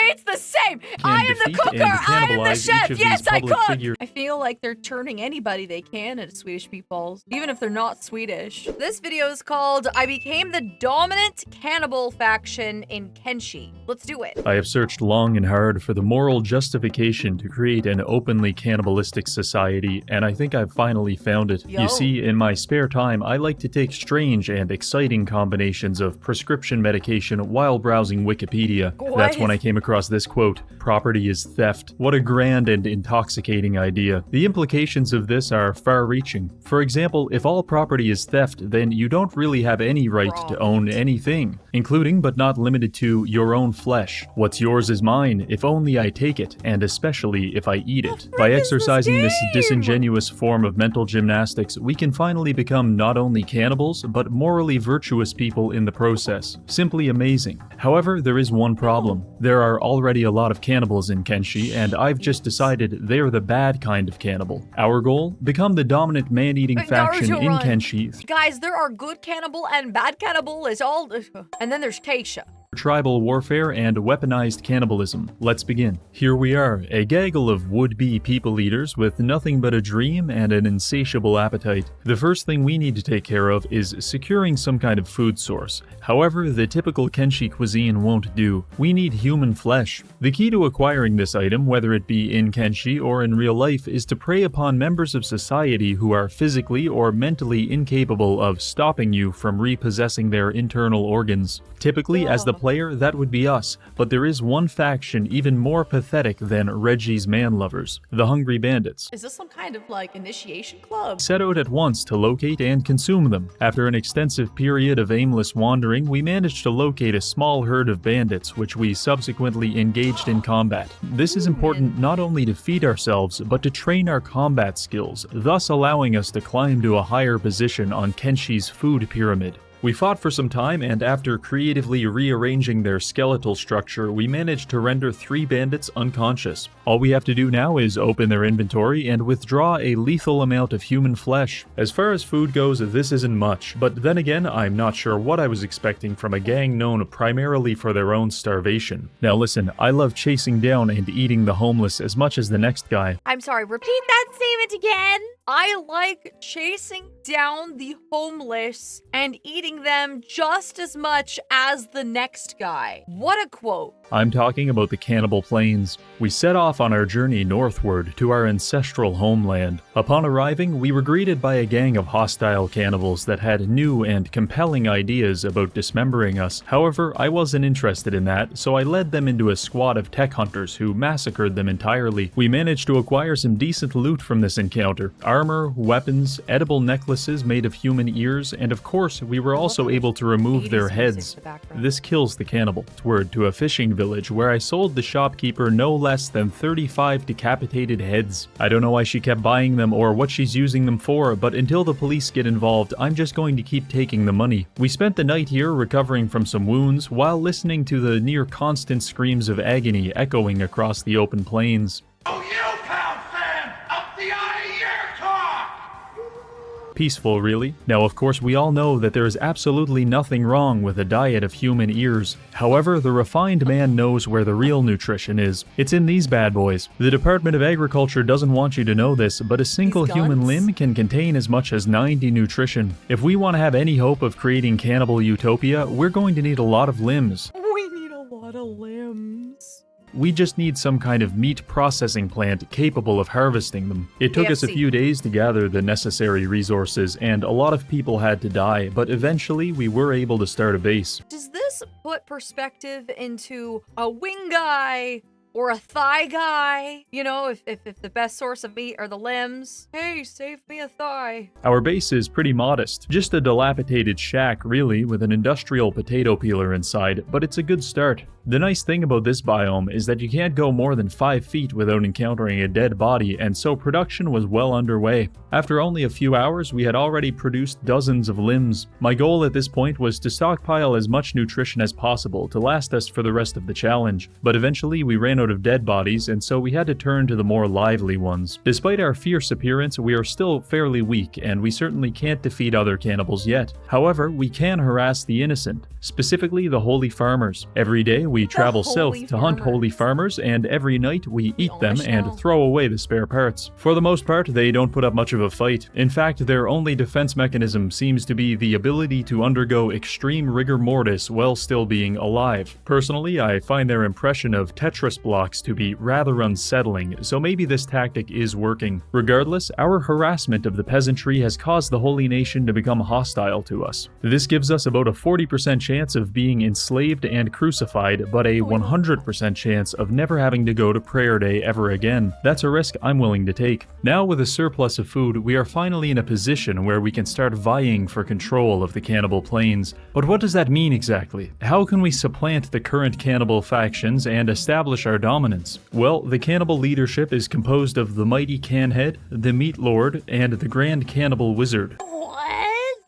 it's the same. I am the cooker. I am the chef. Yes, I cook. I feel like they're turning anybody they can into Swedish meatballs, even if they're not Swedish. This video is called I Became the Dominant Cannibal Faction in Kenshi. Let's do it. I have searched long and hard for the moral justification to create an openly cannibalistic society, and I think I've finally found it. Yo. You see, in my spare time, I like to take strange and exciting combinations of prescription medication while browsing Wikipedia. What? That's when I came across this quote, "Property is theft." What a grand and intoxicating idea. The implications of this are far-reaching. For example, if all property is theft, then you don't really have any right to own anything, including but not limited to your own flesh. What's yours is mine, if only I take it, and especially if I eat it. By exercising this disingenuous form of mental gymnastics, we can finally become not only cannibals, but morally virtuous people in the process. Simply amazing. However, there is one problem. There are already a lot of cannibals in Kenshi, and I've just decided they're the bad kind of cannibal. Our goal? Become the dominant man-eating faction in Kenshi. Guys, there are good cannibal and bad cannibal. It's all... And then there's ChaCha. Tribal warfare and weaponized cannibalism. Let's begin. Here we are, a gaggle of would-be people eaters with nothing but a dream and an insatiable appetite. The first thing we need to take care of is securing some kind of food source. However, the typical Kenshi cuisine won't do. We need human flesh. The key to acquiring this item, whether it be in Kenshi or in real life, is to prey upon members of society who are physically or mentally incapable of stopping you from repossessing their internal organs. Typically, as the player, that would be us, but there is one faction even more pathetic than Reggie's man-lovers, the Hungry Bandits. Is this some kind of, like, initiation club? Set out at once to locate and consume them. After an extensive period of aimless wandering, we managed to locate a small herd of bandits, which we subsequently engaged in combat. This is important not only to feed ourselves, but to train our combat skills, thus allowing us to climb to a higher position on Kenshi's food pyramid. We fought for some time, and after creatively rearranging their skeletal structure, we managed to render 3 bandits unconscious. All we have to do now is open their inventory and withdraw a lethal amount of human flesh. As far as food goes, this isn't much, but then again, I'm not sure what I was expecting from a gang known primarily for their own starvation. Now listen, I love chasing down and eating the homeless as much as the next guy. I'm sorry, repeat that statement again. I like chasing down the homeless and eating them just as much as the next guy. What a quote. I'm talking about the Cannibal Plains. We set off on our journey northward to our ancestral homeland. Upon arriving, we were greeted by a gang of hostile cannibals that had new and compelling ideas about dismembering us. However, I wasn't interested in that, so I led them into a squad of tech hunters who massacred them entirely. We managed to acquire some decent loot from this encounter. Armor, weapons, edible necklaces made of human ears, and of course, we were also able to remove their heads. This kills the cannibal. Word to a fishing village where I sold the shopkeeper no less than 35 decapitated heads. I don't know why she kept buying them or what she's using them for, but until the police get involved, I'm just going to keep taking the money. We spent the night here recovering from some wounds while listening to the near constant screams of agony echoing across the open plains. Oh, you pound fan! Up the eye, your talk! Peaceful, really. Now, of course, we all know that there is absolutely nothing wrong with a diet of human ears. However, the refined man knows where the real nutrition is. It's in these bad boys. The Department of Agriculture doesn't want you to know this, but a single human limb can contain as much as 90 nutrition. If we want to have any hope of creating cannibal utopia, we're going to need a lot of limbs. We need a lot of limbs. We just need some kind of meat processing plant capable of harvesting them. It took us a few days to gather the necessary resources, and a lot of people had to die, but eventually we were able to start a base. Does this put perspective into a wing guy or a thigh guy? You know, if the best source of meat are the limbs. Hey, save me a thigh. Our base is pretty modest. Just a dilapidated shack, really, with an industrial potato peeler inside, but it's a good start. The nice thing about this biome is that you can't go more than 5 feet without encountering a dead body, and so production was well underway. After only a few hours, we had already produced dozens of limbs. My goal at this point was to stockpile as much nutrition as possible to last us for the rest of the challenge, but eventually we ran out out of dead bodies, and so we had to turn to the more lively ones. Despite our fierce appearance, we are still fairly weak, and we certainly can't defeat other cannibals yet. However, we can harass the innocent, specifically the holy farmers. Every day we travel south to hunt holy farmers, and every night we eat them and throw away the spare parts. For the most part, they don't put up much of a fight. In fact, their only defense mechanism seems to be the ability to undergo extreme rigor mortis while still being alive. Personally, I find their impression of Tetris blocks to be rather unsettling, so maybe this tactic is working. Regardless, our harassment of the peasantry has caused the holy nation to become hostile to us. This gives us about a 40% chance of being enslaved and crucified, but a 100% chance of never having to go to prayer day ever again. That's a risk I'm willing to take. Now, with a surplus of food, we are finally in a position where we can start vying for control of the cannibal plains. But what does that mean exactly? How can we supplant the current cannibal factions and establish our dominance? Well, the cannibal leadership is composed of the mighty Canhead, the Meat Lord, and the Grand Cannibal Wizard.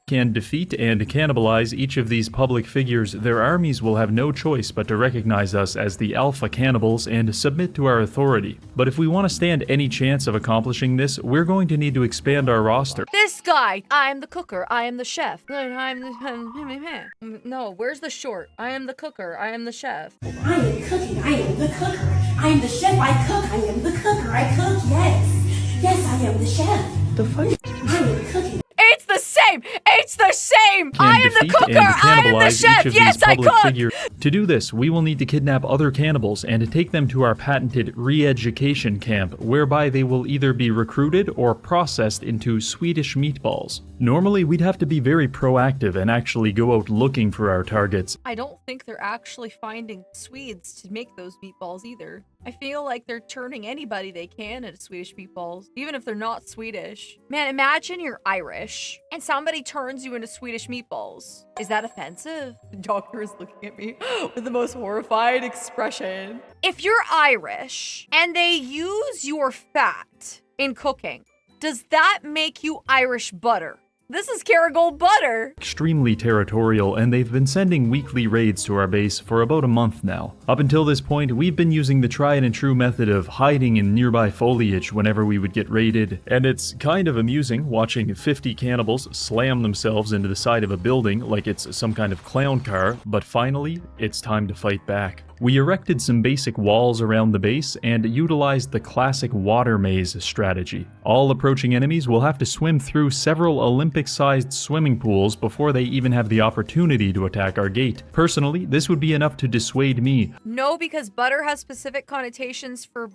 Can defeat and cannibalize each of these public figures, their armies will have no choice but to recognize us as the alpha cannibals and submit to our authority. But if we want to stand any chance of accomplishing this, we're going to need to expand our roster. This guy! I am the cooker, I am the chef. I'm the... No, where's the short? I am the cooker, I am the chef. I am cooking, I am the cooker. I am the chef, I cook, I am the cooker, I cook, yes. Yes, I am the chef. The fuck? I am cooking. It's the same! It's the same! I am the cooker! I am the chef! Yes, I cook! To do this, we will need to kidnap other cannibals and take them to our patented re-education camp, whereby they will either be recruited or processed into Swedish meatballs. Normally, we'd have to be very proactive and actually go out looking for our targets. I don't think they're actually finding Swedes to make those meatballs either. I feel like they're turning anybody they can into Swedish meatballs, even if they're not Swedish. Man, imagine you're Irish and somebody turns you into Swedish meatballs. Is that offensive? The doctor is looking at me with the most horrified expression. If you're Irish and they use your fat in cooking, does that make you Irish butter? This is Kerrygold butter. Extremely territorial, and they've been sending weekly raids to our base for about a month now. Up until this point, we've been using the tried and true method of hiding in nearby foliage whenever we would get raided, and it's kind of amusing watching 50 cannibals slam themselves into the side of a building like it's some kind of clown car, but finally, it's time to fight back. We erected some basic walls around the base and utilized the classic water maze strategy. All approaching enemies will have to swim through several Olympic-sized swimming pools before they even have the opportunity to attack our gate. Personally, this would be enough to dissuade me. No, because butter has specific connotations for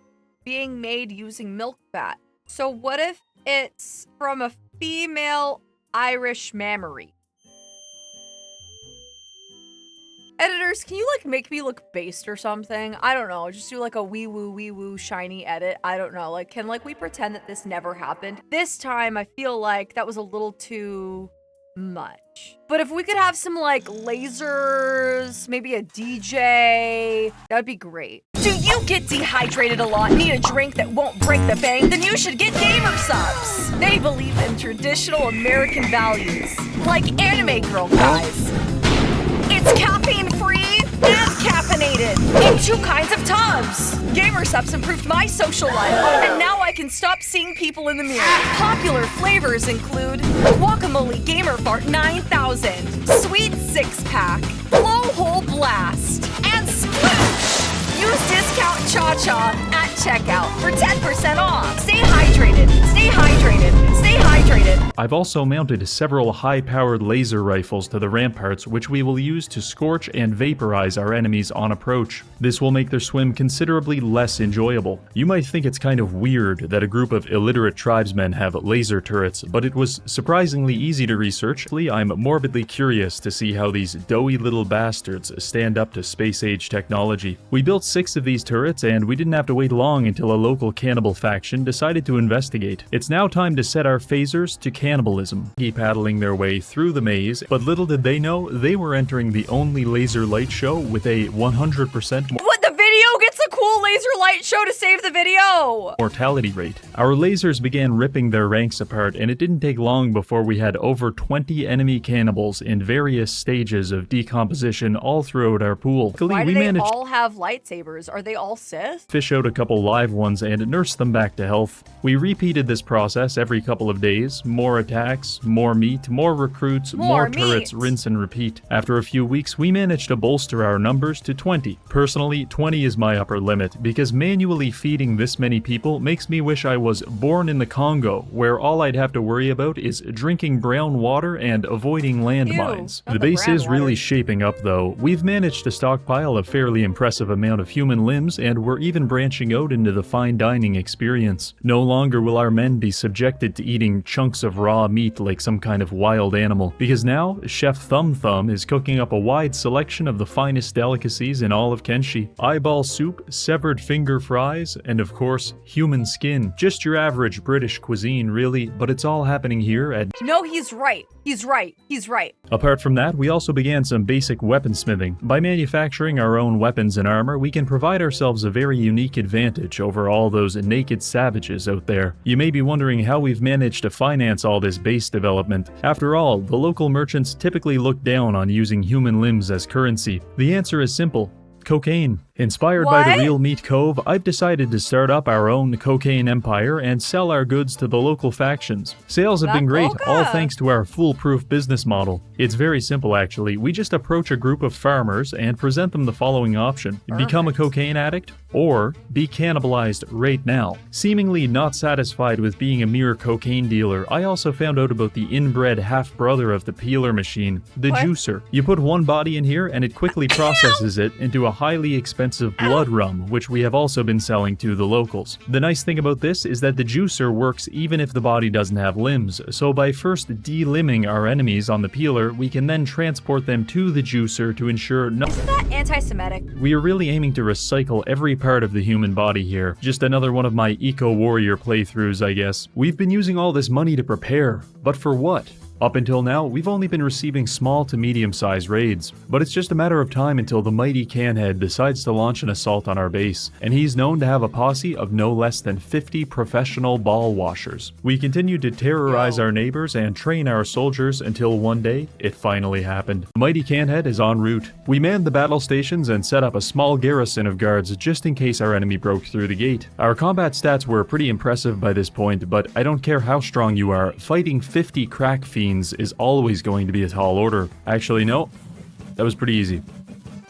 being made using milk fat. So what if it's from a female Irish mammary? Editors, can you like make me look based or something? I don't know, just do like a wee woo shiny edit. I don't know, like can like we pretend that this never happened? This time I feel like that was a little too much. But if we could have some like lasers, maybe a DJ, that'd be great. Do you get dehydrated a lot, need a drink that won't break the bank? Then you should get Gamersupps. They believe in traditional American values, like anime girl guys. It's caffeine-free and caffeinated in 2 kinds of tubs. Gamersupps improved my social life, and now I can stop seeing people in the mirror. Popular flavors include Guacamole Gamer Fart 9000, Sweet 6-Pack, Blowhole Blast, and Sploosh. Use discount ChaCha at checkout for 10% off. Stay hydrated, stay hydrated, stay hydrated. I've also mounted several high-powered laser rifles to the ramparts, which we will use to scorch and vaporize our enemies on approach. This will make their swim considerably less enjoyable. You might think it's kind of weird that a group of illiterate tribesmen have laser turrets, but it was surprisingly easy to research. I'm morbidly curious to see how these doughy little bastards stand up to space-age technology. We built 6 of these turrets, and we didn't have to wait long until a local cannibal faction decided to investigate. It's now time to set our phasers to cannibalism. Paddling their way through the maze, but little did they know they were entering the only laser light show with a 100% What, the video go get the cool laser light show to save the video. Mortality rate. Our lasers began ripping their ranks apart, and it didn't take long before we had over 20 enemy cannibals in various stages of decomposition all throughout our pool. Why do they all have lightsabers? Are they all Sith? Fish out a couple live ones and nurse them back to health. We repeated this process every couple of days. More attacks, more meat, more recruits, more turrets, rinse and repeat. After a few weeks, we managed to bolster our numbers to 20. Personally, 20 is my upper limit, because manually feeding this many people makes me wish I was born in the Congo, where all I'd have to worry about is drinking brown water and avoiding landmines. The base is really shaping up though. We've managed to stockpile a fairly impressive amount of human limbs, and we're even branching out into the fine dining experience. No longer will our men be subjected to eating chunks of raw meat like some kind of wild animal, because now Chef Thumb Thumb is cooking up a wide selection of the finest delicacies in all of Kenshi. Eyeball soup, severed finger fries, and of course, human skin. Just your average British cuisine really, but it's all happening here at... No, he's right. He's right. He's right. Apart from that, we also began some basic weaponsmithing. By manufacturing our own weapons and armor, we can provide ourselves a very unique advantage over all those naked savages out there. You may be wondering how we've managed to finance all this base development. After all, the local merchants typically look down on using human limbs as currency. The answer is simple: cocaine. Inspired by the Real Meat Cove, I've decided to start up our own cocaine empire and sell our goods to the local factions. Sales have been great, all thanks to our foolproof business model. It's very simple actually. We just approach a group of farmers and present them the following option: become a cocaine addict or be cannibalized right now. Seemingly not satisfied with being a mere cocaine dealer, I also found out about the inbred half-brother of the peeler machine, the juicer. You put one body in here and it quickly processes it into a highly expensive blood rum, which we have also been selling to the locals. The nice thing about this is that the juicer works even if the body doesn't have limbs, so by first de-limbing our enemies on the peeler, we can then transport them to the juicer to ensure no— Isn't that anti-Semitic? We are really aiming to recycle every part of the human body here. Just another one of my eco-warrior playthroughs, I guess. We've been using all this money to prepare, but for what? Up until now, we've only been receiving small to medium-sized raids, but it's just a matter of time until the mighty Canhead decides to launch an assault on our base, and he's known to have a posse of no less than 50 professional ball washers. We continued to terrorize our neighbors and train our soldiers until one day, it finally happened. The mighty Canhead is en route. We manned the battle stations and set up a small garrison of guards just in case our enemy broke through the gate. Our combat stats were pretty impressive by this point, but I don't care how strong you are, fighting 50 crack fiends is always going to be a tall order. Actually, no, that was pretty easy.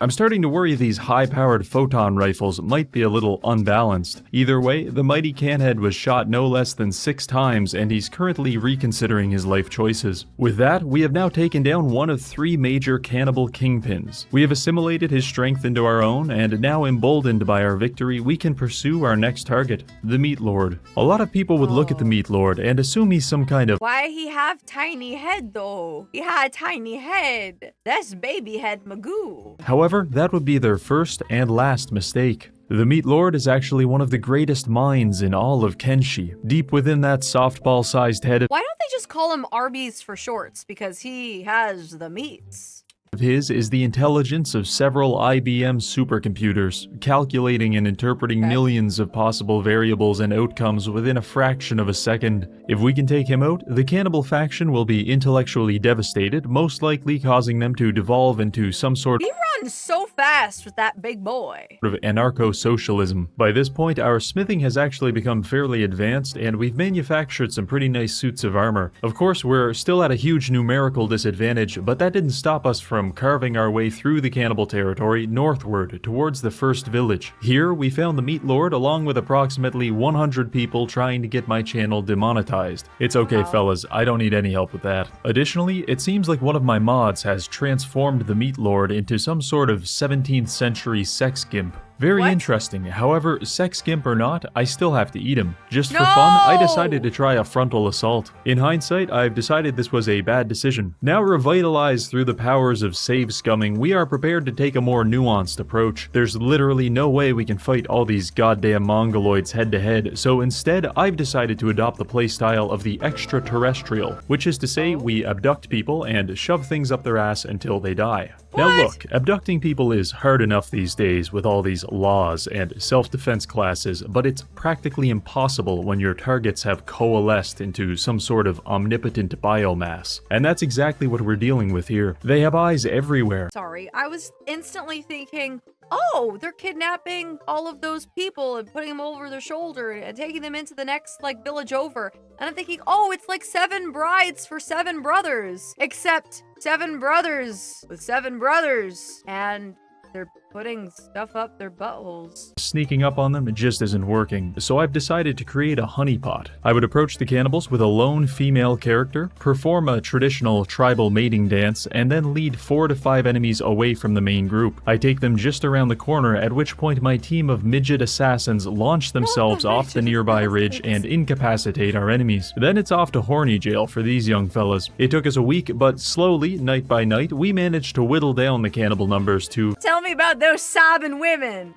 I'm starting to worry these high-powered photon rifles might be a little unbalanced. Either way, the mighty Canhead was shot no less than 6 times, and he's currently reconsidering his life choices. With that, we have now taken down one of 3 major cannibal kingpins. We have assimilated his strength into our own, and now emboldened by our victory, we can pursue our next target, the Meat Lord. A lot of people would look at the Meat Lord and assume he's some kind of— Why he have tiny head though? He had tiny head. That's baby head Magoo. However, that would be their first and last mistake. The Meat Lord is actually one of the greatest minds in all of Kenshi. Deep within that softball-sized head— Why don't they just call him Arby's for shorts? Because he has the meats. Of his is the intelligence of several IBM supercomputers, calculating and interpreting millions of possible variables and outcomes within a fraction of a second. If we can take him out, the cannibal faction will be intellectually devastated, most likely causing them to devolve into some sort He runs so fast with that big boy. of anarcho-socialism. By this point, our smithing has actually become fairly advanced, and we've manufactured some pretty nice suits of armor. Of course, we're still at a huge numerical disadvantage, but that didn't stop us from carving our way through the cannibal territory northward towards the first village. Here, we found the Meat Lord along with approximately 100 people trying to get my channel demonetized. It's okay, fellas, I don't need any help with that. Additionally, it seems like one of my mods has transformed the Meat Lord into some sort of 17th century sex gimp. Very interesting. However, sex gimp or not, I still have to eat him. Just for fun, I decided to try a frontal assault. In hindsight, I've decided this was a bad decision. Now revitalized through the powers of save scumming, we are prepared to take a more nuanced approach. There's literally no way we can fight all these goddamn mongoloids head to head, so instead, I've decided to adopt the playstyle of the extraterrestrial, which is to say we abduct people and shove things up their ass until they die. Now What? look, abducting people is hard enough these days with all these laws and self-defense classes, but it's practically impossible when your targets have coalesced into some sort of omnipotent biomass. And that's exactly what we're dealing with here. They have eyes everywhere. Sorry, I was instantly thinking, oh, they're kidnapping all of those people and putting them over their shoulder and taking them into the next, like, village over. And I'm thinking, oh, it's like 7 brides for 7 brothers. Except 7 brothers with 7 brothers. And they're putting stuff up their buttholes. Sneaking up on them just isn't working, so I've decided to create a honeypot. I would approach the cannibals with a lone female character, perform a traditional tribal mating dance, and then lead 4 to 5 enemies away from the main group. I take them just around the corner, at which point my team of midget assassins launch themselves off the nearby ridge and incapacitate our enemies. Then it's off to horny jail for these young fellas. It took us a week, but slowly, night by night, we managed to whittle down the cannibal numbers to... Tell me about those sobbing women.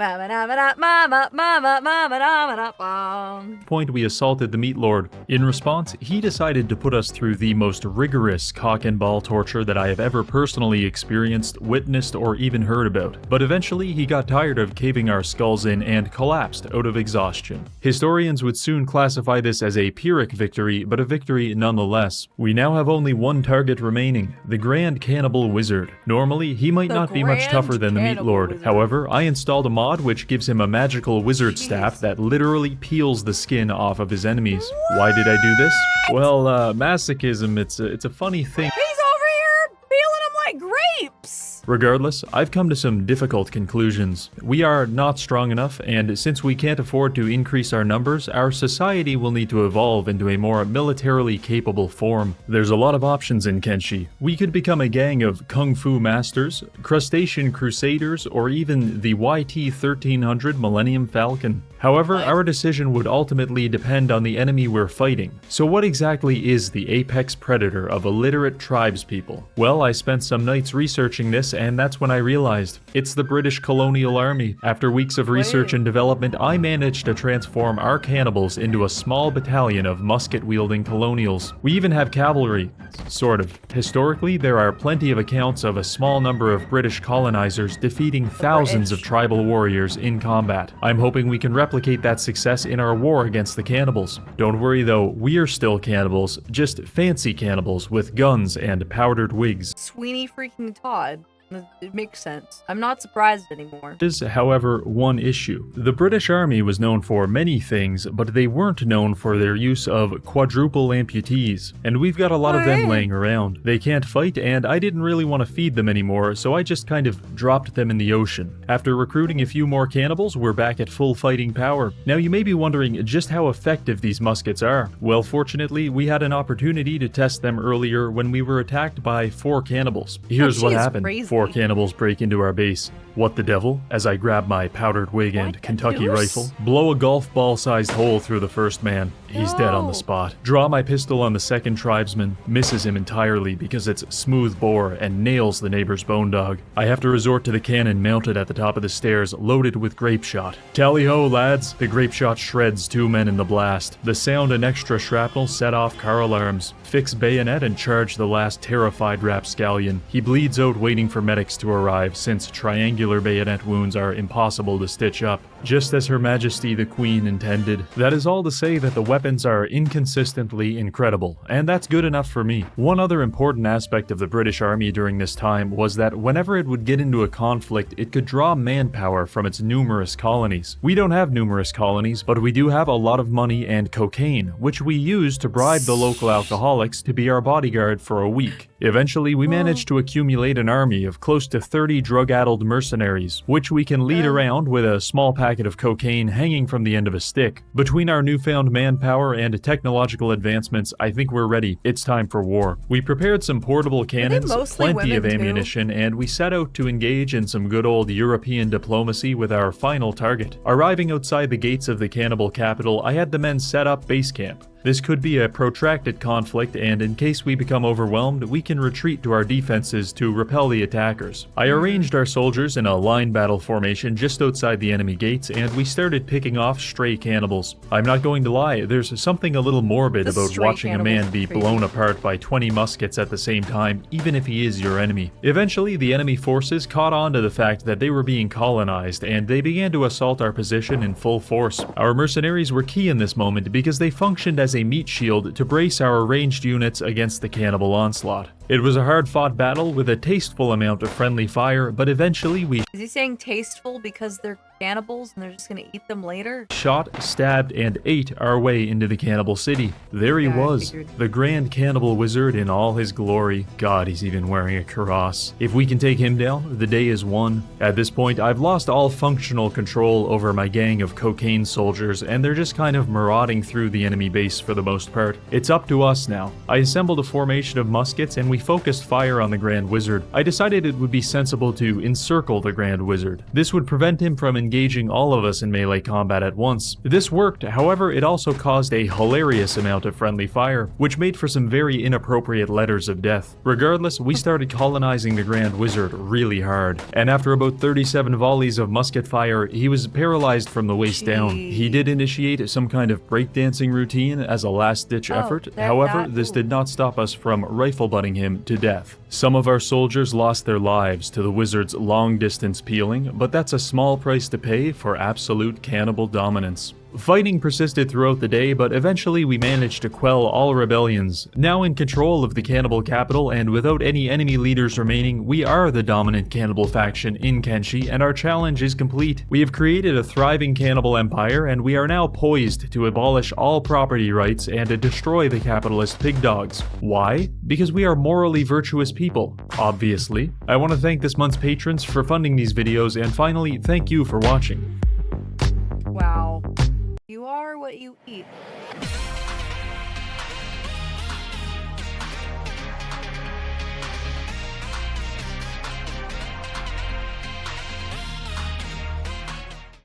Point we assaulted the meat lord. In response, he decided to put us through the most rigorous cock and ball torture that I have ever personally experienced, witnessed, or even heard about. But eventually, he got tired of caving our skulls in and collapsed out of exhaustion. Historians would soon classify this as a Pyrrhic victory, but a victory nonetheless. We now have only one target remaining, the Grand Cannibal Wizard. Normally, he might not be much tougher than the meat lord. However, I installed a mod which gives him a magical wizard staff that literally peels the skin off of his enemies. Why did I do this? Well, masochism, it's a funny thing. He's over here peeling them like grapes. Regardless, I've come to some difficult conclusions. We are not strong enough, and since we can't afford to increase our numbers, our society will need to evolve into a more militarily capable form. There's a lot of options in Kenshi. We could become a gang of kung fu masters, crustacean crusaders, or even the YT-1300 Millennium Falcon. However, our decision would ultimately depend on the enemy we're fighting. So what exactly is the apex predator of illiterate tribespeople? Well, I spent some nights researching this, and that's when I realized it's the British colonial army. After weeks of research and development, I managed to transform our cannibals into a small battalion of musket-wielding colonials. We even have cavalry. Sort of. Historically, there are plenty of accounts of a small number of British colonizers defeating thousands of tribal warriors in combat. I'm hoping we can replicate that success in our war against the cannibals. Don't worry though, we're still cannibals, just fancy cannibals with guns and powdered wigs. Sweeney freaking Todd. It makes sense. I'm not surprised anymore. There's, however, one issue. The British Army was known for many things, but they weren't known for their use of quadruple amputees. And we've got a lot of them laying around. They can't fight, and I didn't really want to feed them anymore, so I just kind of dropped them in the ocean. After recruiting a few more cannibals, we're back at full fighting power. Now you may be wondering just how effective these muskets are. Well, fortunately, we had an opportunity to test them earlier when we were attacked by 4 cannibals. Here's what happened. Crazy. 4 cannibals break into our base. What the devil? As I grab my powdered wig and Kentucky rifle, blow a golf ball-sized hole through the first man. He's dead on the spot. Draw my pistol on the second tribesman, misses him entirely because it's smooth bore and nails the neighbor's bone dog. I have to resort to the cannon mounted at the top of the stairs, loaded with grape shot. Tally-ho, lads! The grape shot shreds 2 men in the blast. The sound and extra shrapnel set off car alarms. Fix bayonet and charge the last terrified rapscallion. He bleeds out waiting for medics to arrive, since triangular bayonet wounds are impossible to stitch up, just as Her Majesty the Queen intended. That is all to say that the weapons are inconsistently incredible, and that's good enough for me. One other important aspect of the British Army during this time was that whenever it would get into a conflict, it could draw manpower from its numerous colonies. We don't have numerous colonies, but we do have a lot of money and cocaine, which we use to bribe the local alcoholics to be our bodyguard for a week. Eventually, we managed to accumulate an army of close to 30 drug-addled mercenaries, which we can lead around with a small packet of cocaine hanging from the end of a stick. Between our newfound manpower and technological advancements, I think we're ready. It's time for war. We prepared some portable cannons, plenty of ammunition, and we set out to engage in some good old European diplomacy with our final target. Arriving outside the gates of the cannibal capital, I had the men set up base camp. This could be a protracted conflict, and in case we become overwhelmed, we can retreat to our defenses to repel the attackers. I arranged our soldiers in a line battle formation just outside the enemy gates, and we started picking off stray cannibals. I'm not going to lie, there's something a little morbid about watching a man be blown apart by 20 muskets at the same time, even if he is your enemy. Eventually, the enemy forces caught on to the fact that they were being colonized, and they began to assault our position in full force. Our mercenaries were key in this moment because they functioned as a meat shield to brace our ranged units against the cannibal onslaught. It was a hard-fought battle with a tasteful amount of friendly fire, but eventually we... Is he saying tasteful because they're cannibals and they're just gonna eat them later? Shot, stabbed, and ate our way into the cannibal city. There he was, the grand cannibal wizard in all his glory. God, he's even wearing a cuirass. If we can take him down, the day is won. At this point, I've lost all functional control over my gang of cocaine soldiers, and they're just kind of marauding through the enemy base for the most part. It's up to us now. I assembled a formation of muskets, and we focused fire on the Grand Wizard. I decided it would be sensible to encircle the Grand Wizard. This would prevent him from engaging all of us in melee combat at once. This worked, however, it also caused a hilarious amount of friendly fire, which made for some very inappropriate letters of death. Regardless, we started colonizing the Grand Wizard really hard, and after about 37 volleys of musket fire, he was paralyzed from the waist down. He did initiate some kind of breakdancing routine as a last-ditch effort. However, this did not stop us from rifle-butting him to death. Some of our soldiers lost their lives to the wizard's long-distance peeling, but that's a small price to pay for absolute cannibal dominance. Fighting persisted throughout the day, but eventually we managed to quell all rebellions. Now in control of the cannibal capital and without any enemy leaders remaining, we are the dominant cannibal faction in Kenshi, and our challenge is complete. We have created a thriving cannibal empire, and we are now poised to abolish all property rights and to destroy the capitalist pig dogs. Why? Because we are morally virtuous people, obviously. I want to thank this month's patrons for funding these videos, and finally, thank you for watching. Wow. You are what you eat.